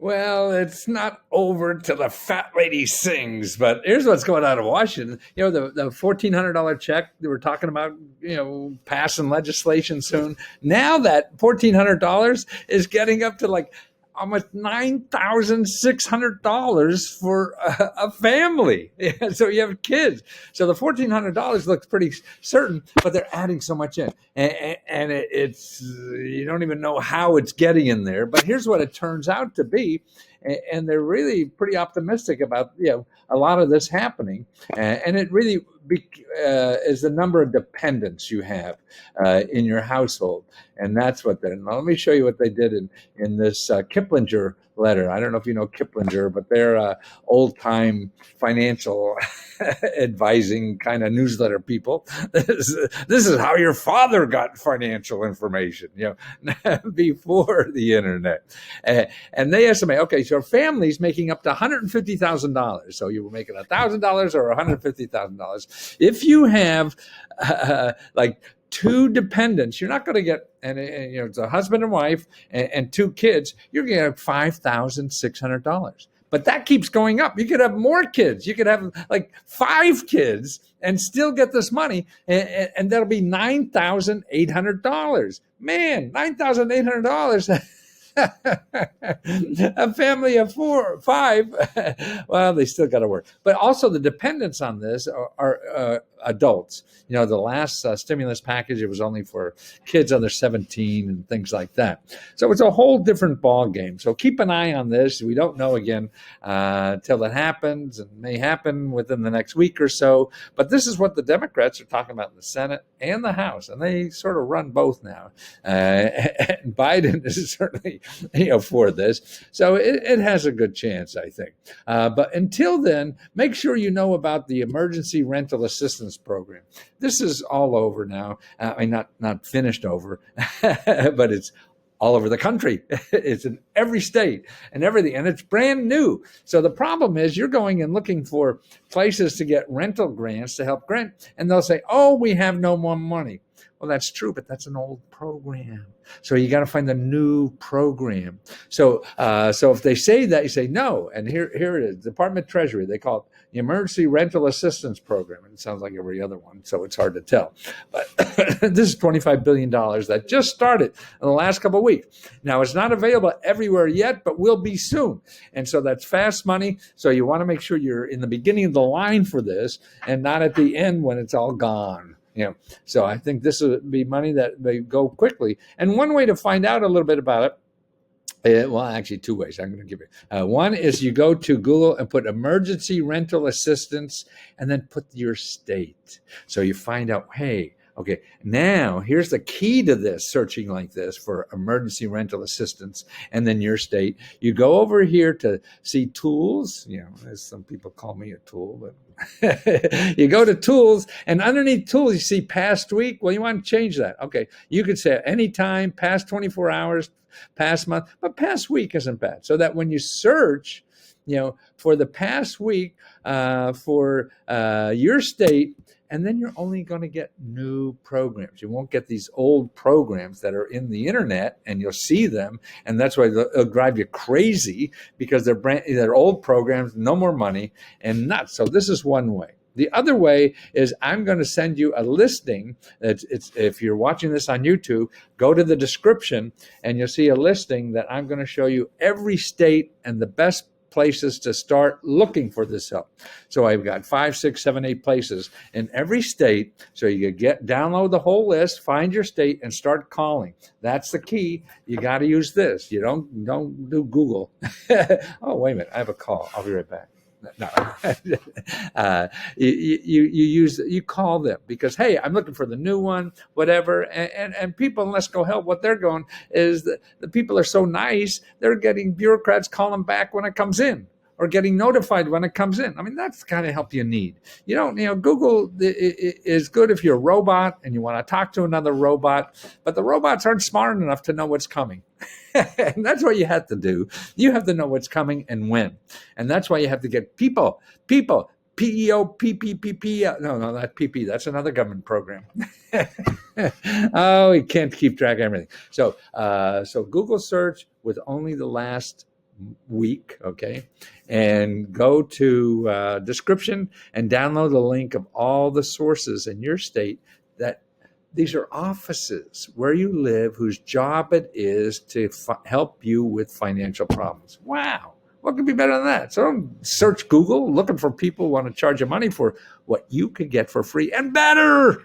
Well, it's not over till the fat lady sings, but here's what's going on in Washington. The $1,400 check they were talking about, passing legislation soon. Now that $1,400 is getting up to like almost $9,600 for a family. So you have kids. So the $1,400 looks pretty certain, but they're adding so much in, and it's you don't even know how it's getting in there. But here's what it turns out to be, and they're really pretty optimistic about a lot of this happening, and it really is the number of dependents you have in your household, and that's what they're. Now, let me show you what they did in this Kiplinger letter. I don't know if you know Kiplinger, but they're old time financial advising kind of newsletter people. This is how your father got financial information, before the internet. And they estimate, okay, so families making up to $150,000. So you were making $1,000 or $150,000. If you have like two dependents, you're not going to get, and it's a husband and wife and two kids, you're going to get $5,600. But that keeps going up. You could have more kids. You could have like 5 kids and still get this money, and that'll be $9,800. Man, $9,800. A family of 4, 5, well, they still got to work. But also the dependents on this are adults. The last stimulus package, it was only for kids under 17 and things like that. So it's a whole different ball game. So keep an eye on this. We don't know again till it happens, and may happen within the next week or so. But this is what the Democrats are talking about in the Senate and the House, and they sort of run both now. And Biden is certainly for this. So it has a good chance, I think. But until then, make sure you know about the Emergency Rental Assistance Program. This is all over now. I mean, not finished over, but it's all over the country. It's in every state and everything, and it's brand new. So the problem is you're going and looking for places to get rental grants to help grant, and they'll say, oh, we have no more money. Well, that's true, but that's an old program. So you got to find a new program. So if they say that, you say no. And here it is, Department of Treasury. They call it the Emergency Rental Assistance Program. And it sounds like every other one, so it's hard to tell. But this is $25 billion that just started in the last couple of weeks. Now, it's not available everywhere yet, but will be soon. And so that's fast money. So you want to make sure you're in the beginning of the line for this and not at the end when it's all gone. So I think this would be money that may go quickly. And one way to find out a little bit about it, well, actually 2 ways I'm going to give you. One is you go to Google and put emergency rental assistance and then put your state. So you find out, hey, okay, now here's the key to this, searching like this for emergency rental assistance, and then your state. You go over here to see tools, as some people call me a tool, but you go to tools, and underneath tools, you see past week. Well, you want to change that. Okay, you could say anytime, past 24 hours, past month, but past week isn't bad. So that when you search, for the past week for your state, and then you're only going to get new programs. You won't get these old programs that are in the internet, and you'll see them, and that's why they'll drive you crazy because they're old programs, no more money, and nuts. So this is one way. The other way is I'm going to send you a listing. If you're watching this on YouTube, go to the description, and you'll see a listing that I'm going to show you every state and the best places to start looking for this help. So I've got 5, 6, 7, 8 places in every state. So you download the whole list, find your state, and start calling. That's the key. You got to use this. You don't do Google. Oh, wait a minute. I have a call. I'll be right back. No, you call them because, hey, I'm looking for the new one, whatever. And people in Let's Go Help, what they're going is that the people are so nice, they're getting bureaucrats calling back when it comes in, or getting notified when it comes in. I mean, that's the kind of help you need. Google is good if you're a robot and you want to talk to another robot, but the robots aren't smart enough to know what's coming. And that's what you have to do. You have to know what's coming and when. And that's why you have to get people, PEO, PPPP. No, not PP. That's another government program. Oh, you can't keep track of everything. So Google search with only the last week, okay? And go to description and download the link of all the sources in your state that these are offices where you live whose job it is to help you with financial problems. Wow. What could be better than that? So don't search Google looking for people who want to charge you money for what you could get for free and better.